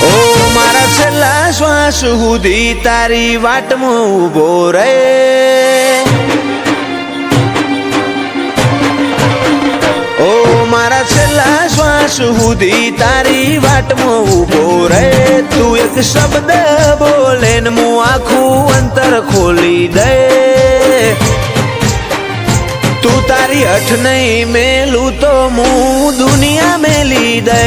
ઓ મારા છેલ્લા શ્વાસ સુધી તારી વાટમાં ઊભો રહે. ઓ મારા છેલ્લા શ્વાસ સુધી તારી વાટમાં ઊભો રહે. તું એક શબ્દ બોલે ને હું આખું અંતર ખોલી દે. તું તારી હઠ નહીં મેલું તો હું દુનિયા મેલી દે.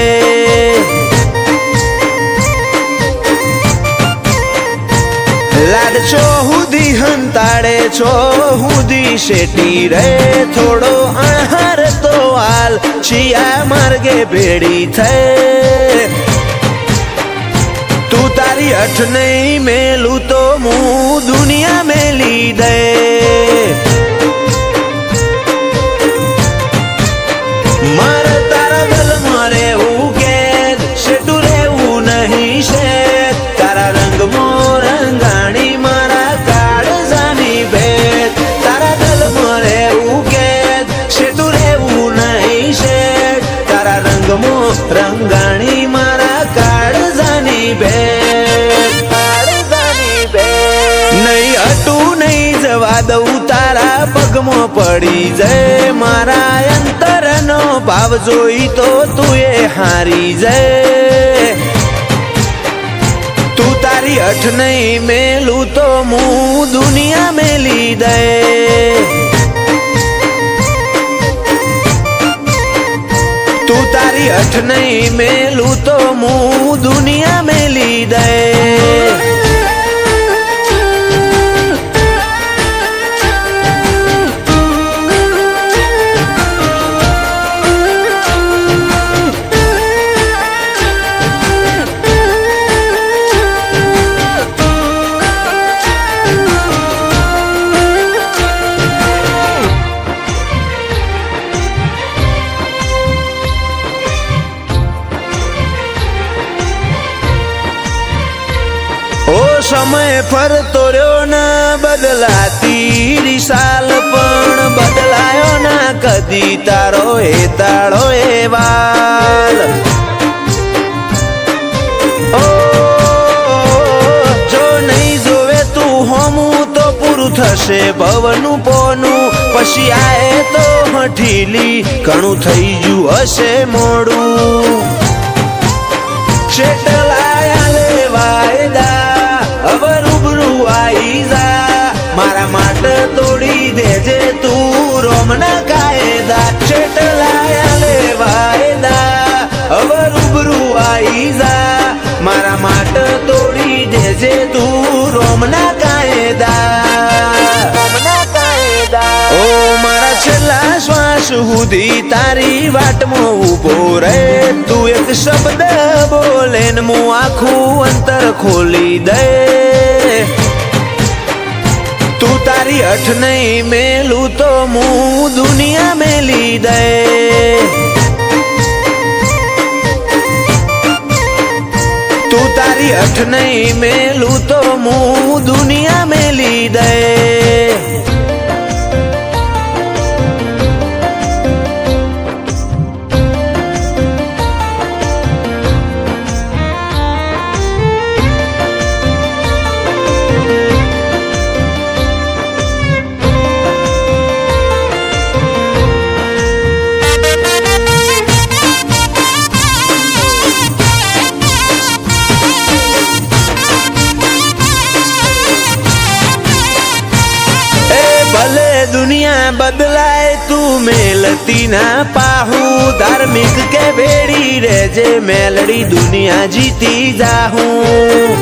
લાડ છો હુદી હંતાડે છો હુદી શેટી રે. થોડો અણહાર તો હાલ છિયા માર્ગે ભેડી થઈ. તું તારી હઠ નહીં મેલું તો હું દુનિયા મેલી દે. મારે તારા ગલમાં રહેવું કે શેટું રહેવું નહીં શેઠ. તારા રંગમાં રંગાણી મારા કાળજાની ભેટ. તારા ગલમાં રહેવું કે શેટું રહેવું નહીં શેઠ. તારા રંગમાં રંગાણી મારા કાળજાની ભેટ. કાળજાની ભેટ નહીં હટું નહીં જવા દઉં તારા પગમાં પડી જાય. મારા અંતરનો ભાવ જોઈ તો તું એ હારી જાય. તું તારી હઠ નહીં મેલું તો હું દુનિયા મેલી દે. તું તારી હઠ નહીં મેલું તો હું દુનિયા મેલી દે. સમય ફરતો રહ્યો ના બદલાતી દિશાલ પણ બદલાયો ના કદી તારો એ તાળો એ વાલ. ઓ જો નહીં જોવે તું હોમું તો પૂરું થશે ભવનું પોનું. પછી આએ તો હઠીલી ઘણું થઈ ગયું હશે મોડું. શેટલાયા લેવાયદા હવે રૂબરૂ આઈ જા. મારા માટે તોડી દેજે તું રોમના કાયદા. શેટલાયા લેવાયદા હવે રૂબરૂ આઈ જા. મારા માટે તોડી દેજે તું રોમના કાયદા. રોમના કાયદા ઓ મારા છેલ્લા શ્વાસ સુધી તારી વાટમાં ઊભો રહે. તું એક શબ્દ બોલે ને હું આખું અંતર ખોલી દે. તું તારી હઠ નહીં મેલું તો હું દુનિયા મેલી દે. તું તારી હઠ નહીં મેલું તો હું દુનિયા મેલી દે. દુનિયા બદલાય તું મેલતી ના પાહું. ધાર્મિક કે ભેડી રેજે મેલડી દુનિયા જીતી જાહું.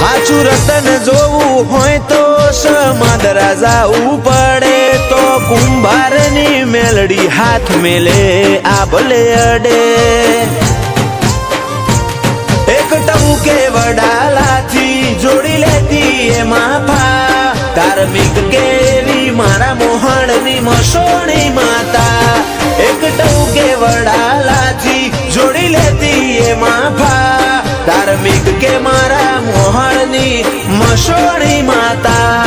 હાચું રતન જોવું હોય તો સમાદરા જાવું પડે. તો કુંભારની મેલડી હાથ મેલે આ ભલે અડે. એક ટબુકે વડાલાથી જોડી લેતી એમાં ફા. ધાર્મિક કેવી મારા મોહણની મસોણી માતા. એક ટબુકે વડાલાથી જોડી લેતી એમાં ફા. ધાર્મિક કે મારા મોહણની મસોણી માતા.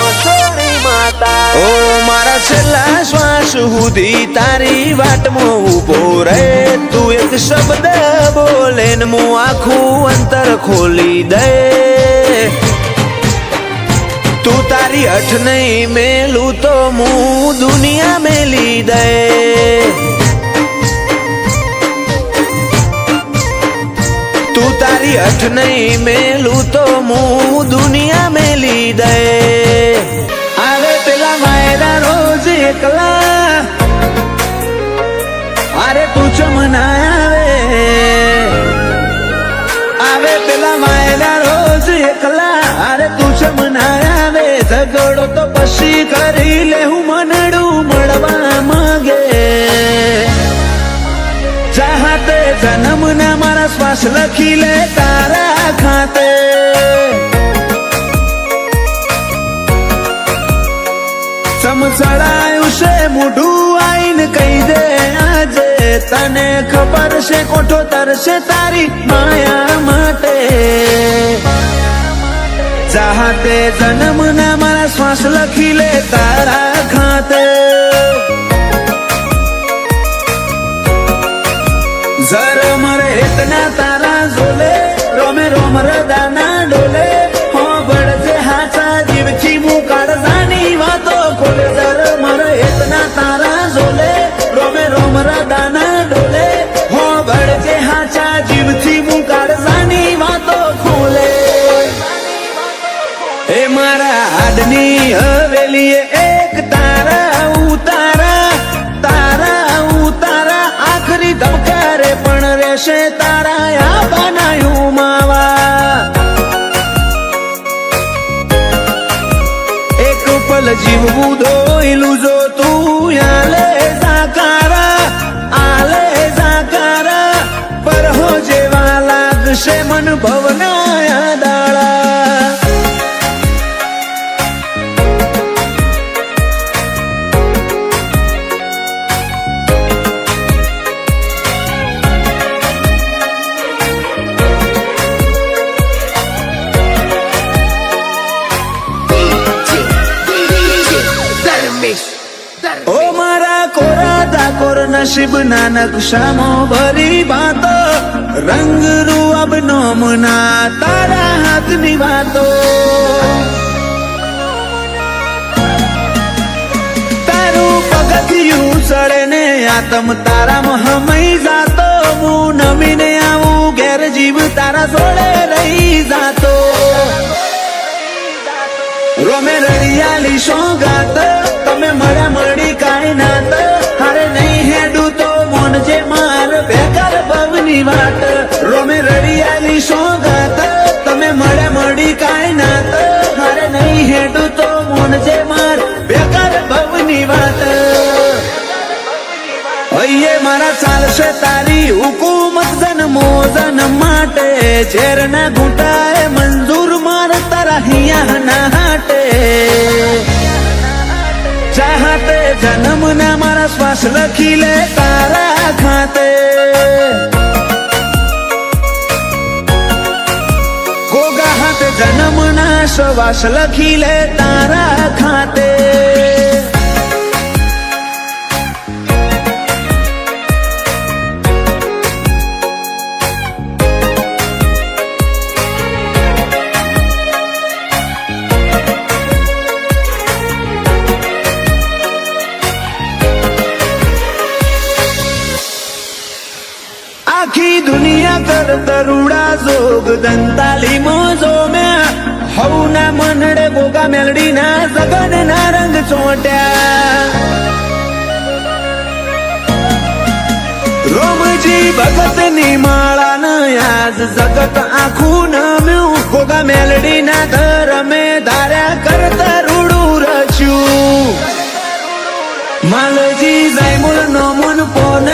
મસોણી માતા ઓ મારા છેલ્લા શ્વાસ સુધી તારી વાટમાં ઊભો શબ્દ બોલે ને હું આખું અંતર ખોલી દે તું તારી અઠ નહીં મેલું તો હું દુનિયા મેલી દે તું તારી અઠ નહીં મેલું તો હું દુનિયા મેલી દે આવે પેલા માયરા રોજ એકલા અરે તું ચમના આવે પેલા માયરા રોજ એકલા અરે તું ચમના આવે ઝઘડો તો પછી કરી લે હું મનડું મળવા માંગે ચાહતે જન્મ ના મારા શ્વાસ લખી લે તારા ખાતે સમસળાયું છે મોઢું આઈને કહી દે આજે તને ખબર છે કોઠો તરશે તારી માયા માટે ચાહતે જન્મ ના મારા શ્વાસ લખી લે તારા ખાતે जर मरे इतना तारा जोले रोमे रोम रदाना डोले हो बड़जे हाचा जीव की मुँह काढ़ानी वातो खोले जर मरे इतना तारा जोले रोमे रोम रदाना डोले हो बड़जे हाचा जीव की मुँह काढ़ानी वातो खोले ए मारा आदनी हवेली एक तारा उतारा तारा उतारा आखरी धमकारे पण रेशे तारा या बनाયું માવા એક પલ જીવવું દોયલું જો તું આલે જાકારા પર હો જેવા લાગશે મન ભવના દાળા ओ मारा कोरा दाकोर नसीब ना नक्शामो भरी बातो रंग रूप नोमना तारा हाथ ની વાતો તારું પગથિયું સડે ને આતમ તારામાં હમઈ જાતો હું નમીને આવું ઘેર જીવ તારા જોડે રહી જાતો રોમે રડિયાલી સોગાત તમે મળ્યા મળી કાંઈ નાત હારે નહીં હેડું તો મોન જે માર બેકાર ભવની વાત રોમે રડિયાલી સોગાત તમે મળ્યા મળી કાંઈ નાત હારે નહીં હેડું તો મોન જે માર બેકાર ભવની વાત હૈયે મારા ચાલશે તારી હુકુમત જન્મો જન્મ માટે ઝેરના ઘૂંટાએ મંજૂર માર તારા હિયા ના હાટે ચાહતે જન્મ ના મારા શ્વાસ લખી લે તારા ખાતે ગોગા હાથે જન્મ ના શ્વાસ લખી લે તારા ખાતે આખી દુનિયા કર તરુડા જોગ દંતાલી મોજો મેં હવના મનડે ગોગા મેલડી ના સગન ના રંગ ચોટ્યા રોમજી ભગત ની માળા ન આજ જગત આખું નમ્યું ગોગા મેલડી ના ઘર મેં ધાર્યા કર તરુડું રચ્યું માલજી જાયમુલ નો મન પોન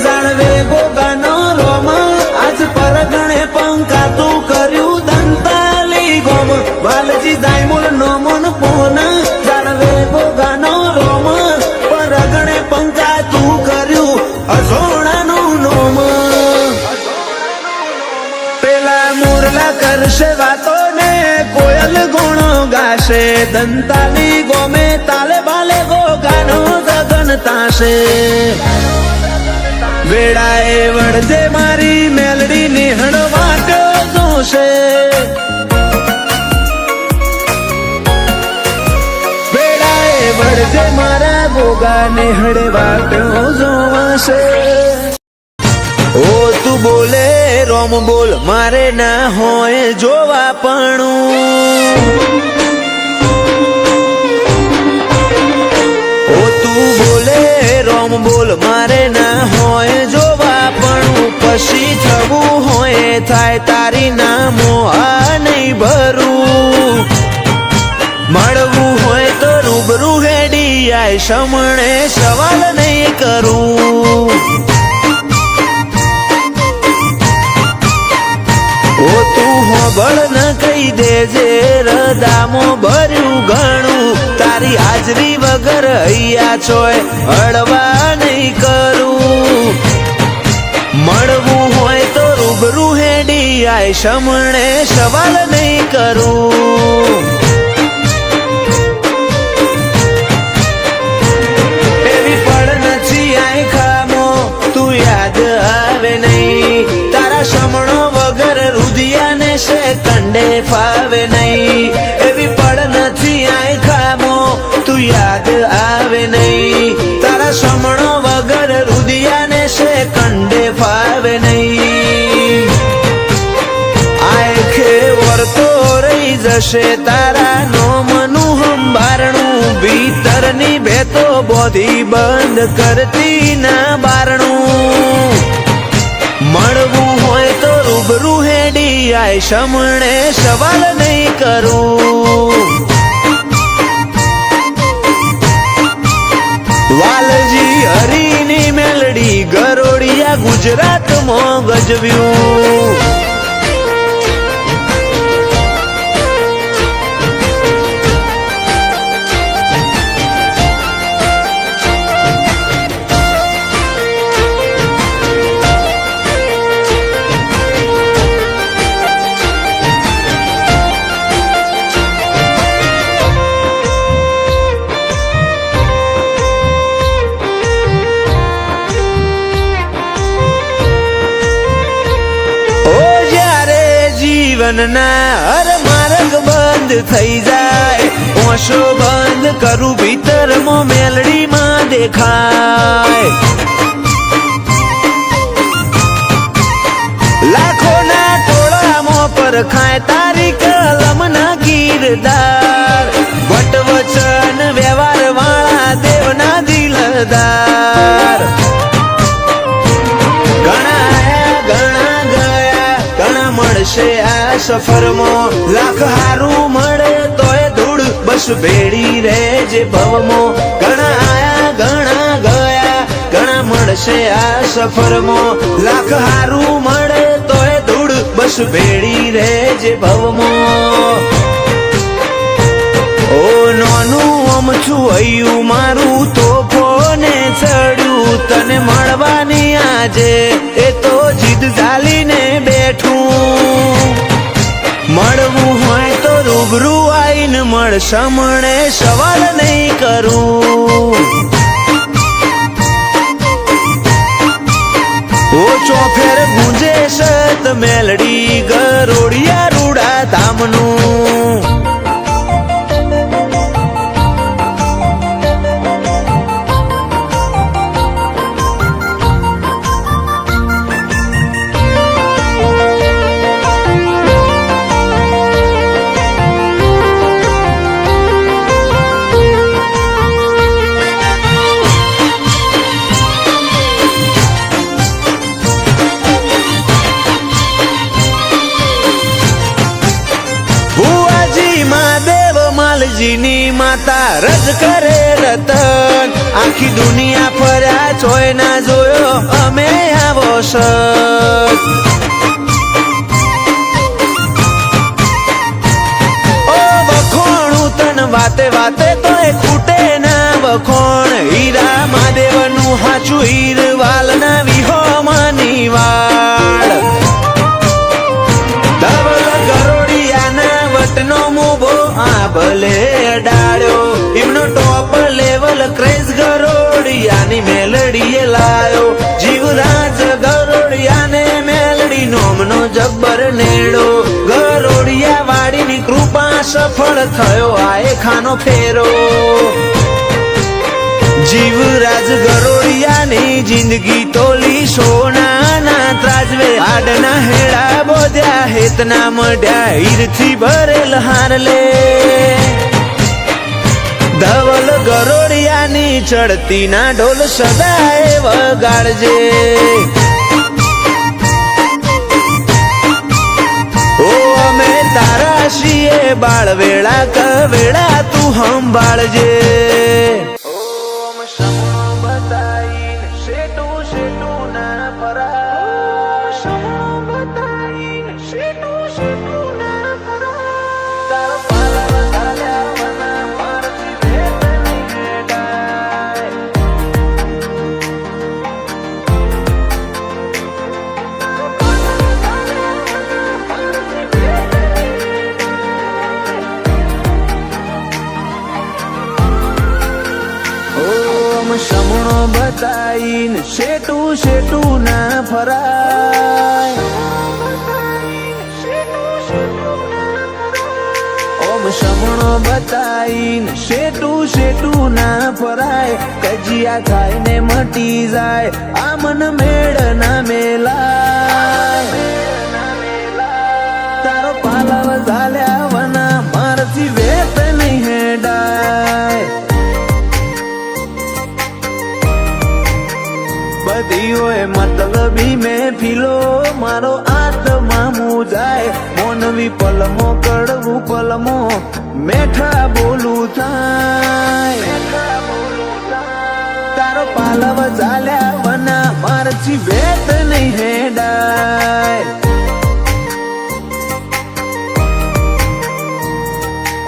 જાણવે ગોગા નો રોમ આજ પરગણે પંકા તું કર્યું દંતાલી ગોમ વાલજી જાયમુલ નો મન પોન જાણવે ગોગા નો રોમ પરગણે પંકા તું કર્યું અજોણા નું નોમ પેલા મુરલા કરશે વાતો ને કોયલ ગુણો ગાશે દંતાલી ગોમે તાલે બાલે ગોગાનો જગન તાશે વેળાએ વડ વળજે મારી મેલડી નેહણ વાટ જોશે, વેળાએ વળજે મારા ગોગા નેહડે વાટ જોવાશે. ઓ તું બોલે રોમ બોલ મારે ના હોય જોવા પણ, ઓ તું બોલે રોમ બોલ મારે ના હોય જોવા પણ, પછી થવું હોય થાય તારી નામો આ નહીં ભરું, મળવું હોય તો રૂબરૂ હેડી આય સમણે સવાલ નહીં કરું. ઓ તું હોબળ ન કહી દેજે રદામો ભર્યું ઘણું, તારી હાજરી વગર હૈયા ચોય હળવા નહીં કરું, મળવું હોય તો રૂબરૂ હેડી આય સમણે સવાલ નહીં કરું. એવી પડ નથી આય ખામો તું યાદ આવે નહીં, તારા સમણો વગર રુધિયાને છે કંડે ફાવે નહીં. એવી પડ નથી આય ખામો તું યાદ આવે નહીં, તારા સમણો વગર રુધિયાને છે કંડે ફાવે નહીં. આખે વર્તો રહી જશે તારા નોમનું હંબારણું, ભીતરની ભેતો બોધી બંધ કરતી ના બારણું, મળવું હોય તો રૂબરૂ હેડી આય સમણે સવાલ નહીં કરું. વાલજી હરીની મેલડી ગરોડિયા ગુજરાતમાં ગજવ્યું. જીવનના હર માર્ગ બંધ થઈ જાય, ઓશો બંધ કરું ભીતરમાં મેલડીમાં દેખાય, લાખોના ટોળામાં પરખાય તારી કલમના કીરદાર, વટવચન વ્યવહાર વાળા દેવના દિલદાર. ઘણા આયા ઘણા ગયા ઘણા મળશે આ સફરમાં, લાખ હારું મળે તોય ધૂળ બસ ભેડી રહેજે ભવમાં. ઘણા આયા ઘણા ગયા ઘણા મળશે આ સફરમાં, લાખ હારું મળે તોય ધૂળ બસ ભેડી રહેજે ભવમાં. ઓ નોનું અમથું હૈયું મારું તોફોને ચડ્યું, તને મળવાની આજે એ તો જીદ ઝાલીને બેઠું, મળવું હોય તો રૂબરૂ આઈને મળ સમણે સવાલ નહીં કરું. ઓ ચોફેર ગુંજે સત મેલડી ગરોડિયા રૂડા ધામનું. માલજીની માતા રજ કરે રતન, આખી દુનિયા ફર્યા ચોય ના જોયો અમે આવો સત. ઓ વખોણું તન વાતે વાતે તોય ખૂટે ના વખોણ, હીરા મહાદેવનું હાચું હીર વાલના વિહોમાની વાળ, ધવલ ગરોડિયાના વટનો મુભો આ ભલે અડાડ્યો, એમનો ટોપ લેવલ ક્રેઝ ગરોડિયાની મેલડીએ લાયો, જીવરાજ ગરોડિયા સફળ થયો આએ ખાનો ફેરો જીવરાજ ગરોડિયાની જિંદગી તોલી સોનાના ત્રાજવે આડના હેડા બોધ્યા હેતના મઢ્યા હીરથી ભરેલ હારલે ધવલ ગરોડિયાની ચડતી ના ઢોલ સદાય વગાડજે ઓ અમે તારા છીએ બાળવેળા કવેળા તું સંભાળજે ઓમ સમણો બતાઈને શેટું શેટું ના ફરા સમણો બતાઈને શેટું શેટું ના ફરા તારો પાલવ ઝાલ્યા વના મારથી વેત નહીં હેડાય ઓમ સમણો બતાઈને શેટું શેટું ના ફરાય ઓમ સમણો બતાઈને શેટું શેટું ના ફરાય કજિયા થાય ને મટી જાય આ મન મેળ ના મેલાય તારો પાલવ ઝાલ્યા વના મારથી વેત નહીં હેડાય બધીઓએ મતલબી મહેફિલો મારો આત્મા મુજાય મોનવી પલમો કડવું પલમો મેઠા બોલું થાય તારો પાલવ ઝાલ્યા વના મારથી વેત નહીં હેડાય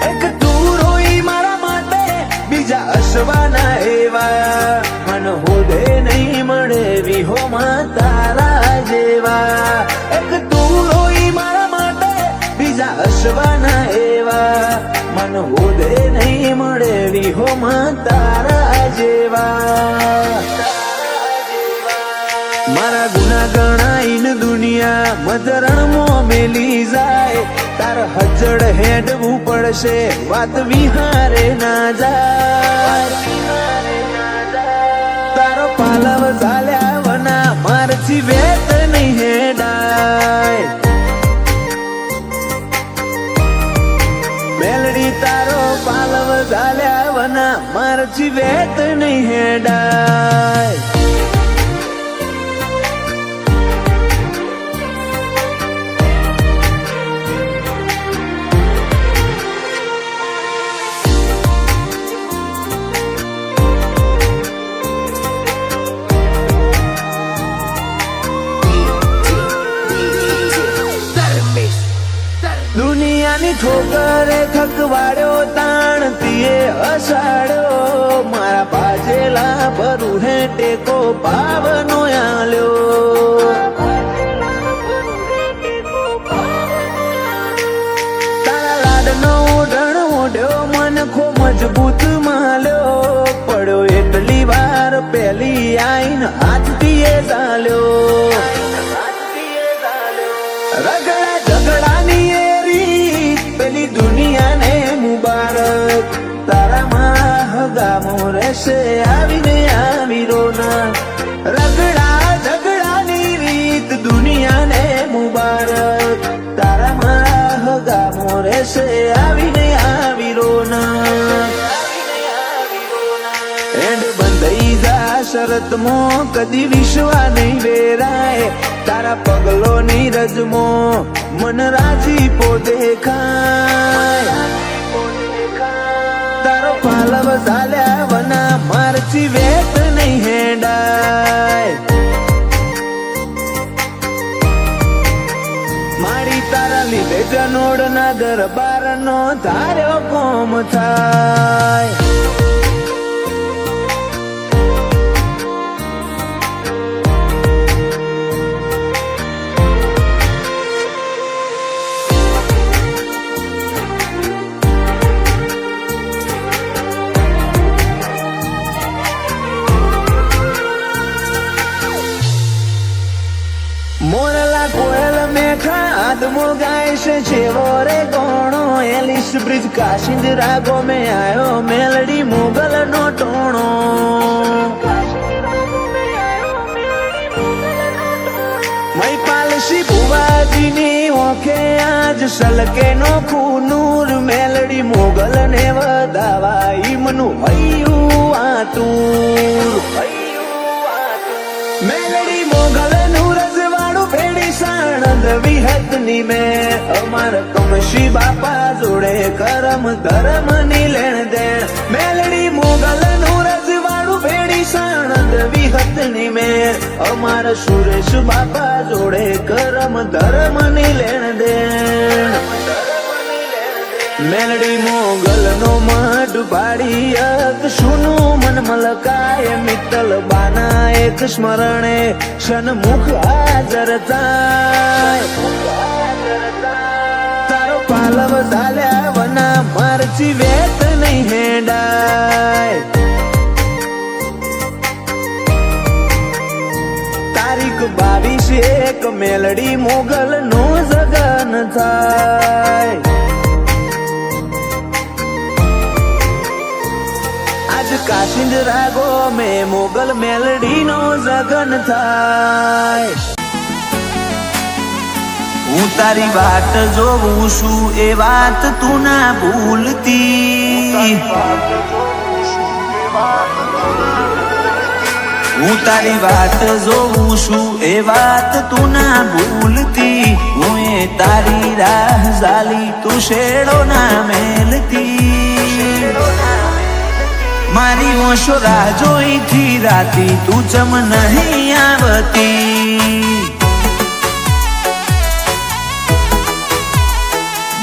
એક તું રોઈ મારા માટે બીજા અસવાના એવા મન હોદે નહીં મળે વિહોમાં તારા જેવા એક તું રોઈ મારા માટે બીજા અસવાના એવા મન હોદે નહીં મળે વિહોમાં તારા જેવા મારા ગુના ગણાઈને દુનિયા મધરણમાં મેલી જાય તાર હજડ હેડવું પડશે વાત વિહારે ના જાય તારો પાલવ ઝાલ્યા વના મારથી વેત નહીં હેડાય મેલડી તારો પાલવ ઝાલ્યા વના મારથી વેત નહીં હેડાય દુનિયાની ઠોકરે ખકવાડ્યો તાણતીએ હસાડ્યો મારા બાજેલા ભરું હે ટેકો પાવનો આલ્યો તારા લાડનો ઓઢણ ઓઢ્યો મન ખો મજબૂત માલ્યો પડ્યો એટલી વાર પહેલી આઈન હાથથી ચાલ્યો રગડા ઝઘડાની પેલી દુનિયાને મુબારક તારામાં હગામો રહેશે આવીને આવીરોના રગડા ઝઘડાની રીત દુનિયાને મુબારક તારામાં હગામો રહેશે આવીને આવીરોના એન્ડ બંધાઈ જા શરતમાં કદી વિશ્વા નહીં વેરાય તારા પગલોની રજમો મન રાજીપો દેખાય તારો પાલવ ઝાલ્યા વના મારથી વેત નહીં હેડાય મારી તારા લીધે જનોડના દરબારનો ધાર્યો કોમ થાય મોરલા કોયલ મે खादमो गाइश छेवो रे गोणो एलिस ब्रिज काशिंद रागो में आयो मेलडी मोगल नो टोणो मई पालसी बुवाजी ने ओखे आज सलके नो खूनूर मेलडी मोगल ने वदावाई मनु हयू आतूर मेलडी मोगल नु रजवाड़ू भेड़ी साणंद विहतनी में अमर कमशी बापा जोड़े करम धर्म नी लेण देण मेलडी मोगल नु रजवाड़ू भेड़ी साणंद विहतनी में अमर सुरेश बापा जोड़े करम धर्म नी लेण देण मेलडी मोगल नो मठ पाड़ी एक सुनु मन मलकाय मित्तल बाना एक स्मरणे सन्मुख हाजर थाय तारो पालव झाल्या वना मारची वेत नहीं हेडाय तारीख 22 मेलडी मोगल नो जगन थाय काशिंद रागो में मोगल मेलडी नो जगन थाय हूँ तारी वाट जोवुं छुं ए वात तू ना भूलती हूँ तारी वाट जोवुं छुं ए वात तू ना भूलती हूँ ए तारी राह जाली तू शेड़ो ना मेलती मारी ओशो राह जोई थी राती तू चम नहीं आवती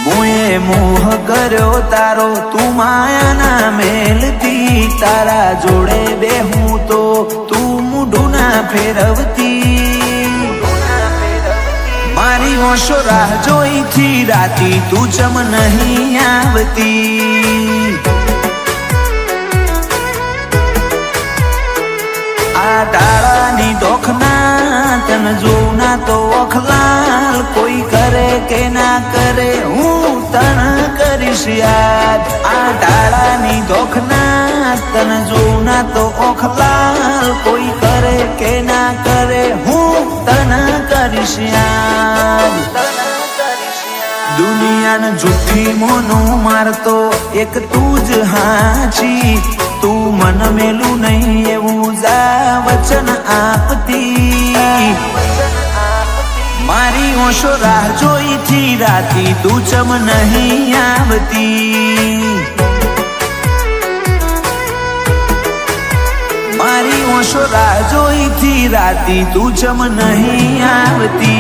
मुए मोह कर्यो तारो तू माया ना मेलती तारा जोड़े बेहूं तो तू मुढू ना फेरवती मारी ओशो राह जोई थी राती तू चम नहीं आवती डाळानी डोखना तन जोना तो अखलाल कोई करे के ना करे हूँ तन करीश याद आ डाळानी डोखना तन जोना तो अखलाल कोई करे के ना करे हूँ तन करीश याद दुनिया न झूठी मोनो मारतो एक तूज हाची तू मन मेलू नहीं एवं जा वचन आपती मारी ओशो राह जोई थी राती तू चम नहीं आवती मारी ओशो राह जोई थी राती तू चम नहीं आवती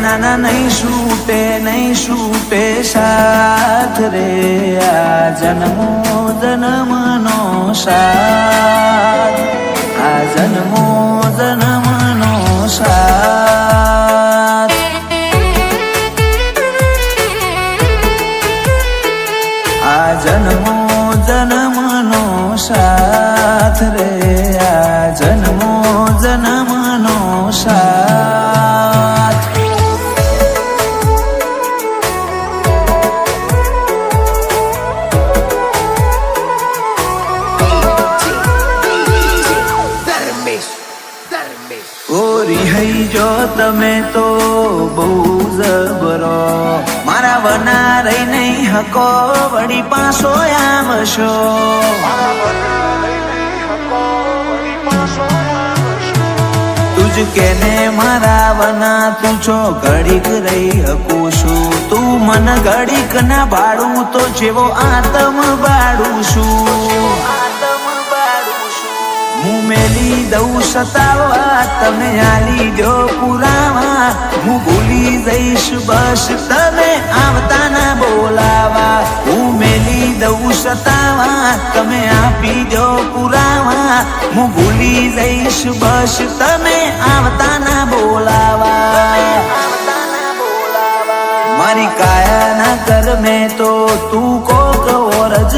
नाना नहीं छूटे साथ रे आ जन्मो जन्म नो साथ आ जन्मो जन्म नो साथ आ जन्मो जन्म नो साथ रे आ जन्मो जन्म नो साथ जो तमे तो बहु जबरो मारा वना रही नहीं हको वड़ी पासो आवशो तुझ केने मारा वना तुझो घड़ीक रही हकूशु तू मन घड़ीक ना बाड़ू तो जेवो आत्म बाड़ू शू मुँ मेली दऊ सतावा तमे आली दो पुरावा मुँ भूली जईश बस तमे आवता ना बोलावा मुँ मेली दऊ सतावा तमे आपी दो पुरावा मुँ भूली जईश बस तमे आवता ना बोलावा मारी काया ना कर में तो तू को रज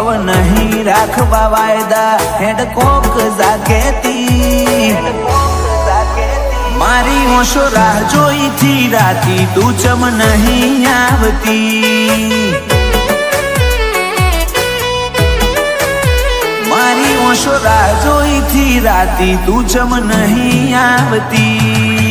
હવે નહીં રાખવા વાયદા હેડ કોક જાગેતી મારી ઓશો રાહ જોઈથી રાતી તું ચમ નહીં આવતી મારી ઓશો રાહ જોઈથી રાતી તું ચમ નહીં આવતી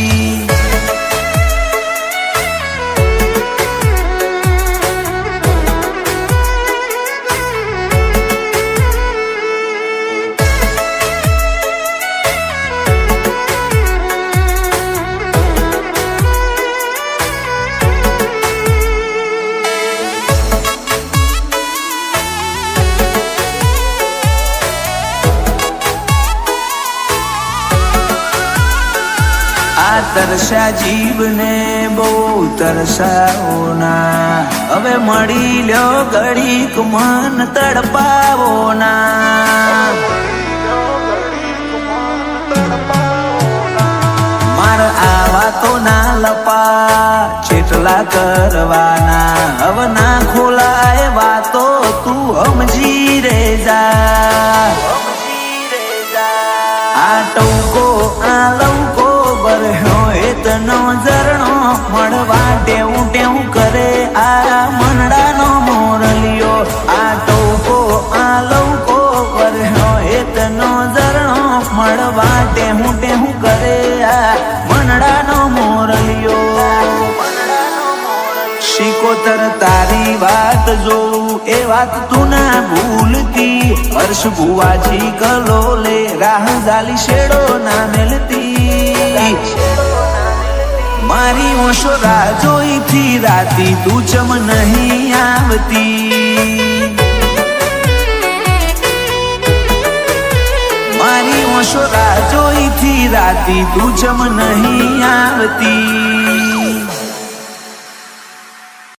તરસા જીવને બહુ તરસાવો ના હવે મળી લ્યો ઘડીક મન તડપાવો ના માર આવા તો ના લપા જેટલા કરવાના હવે ના ખોલાય વાતો તું સમજી રે જા આ ટૌકો આ લૌકો તનો ઝરણો મળવા ટેવું ટેવું કરે આ મનડાનો મોરલિયો આ ટોકો આ લૌકો વર્યો તનો ઝરણો મળવા ટેવું ટેવું કરે આ મનડાનો મોરલિયો શિકોતર તારી વાત જોઉં એ વાત તું ના ભૂલતી હર્ષ ભુવાજી કલોલે રાહ જાલી શેડો ના મેલતી મારી ઓશો રાહ જોઈથી રાતી તું ચમ નહીં આવતી મારી ઓશો રાહ જોઈથી રાતી તું ચમ નહીં આવતી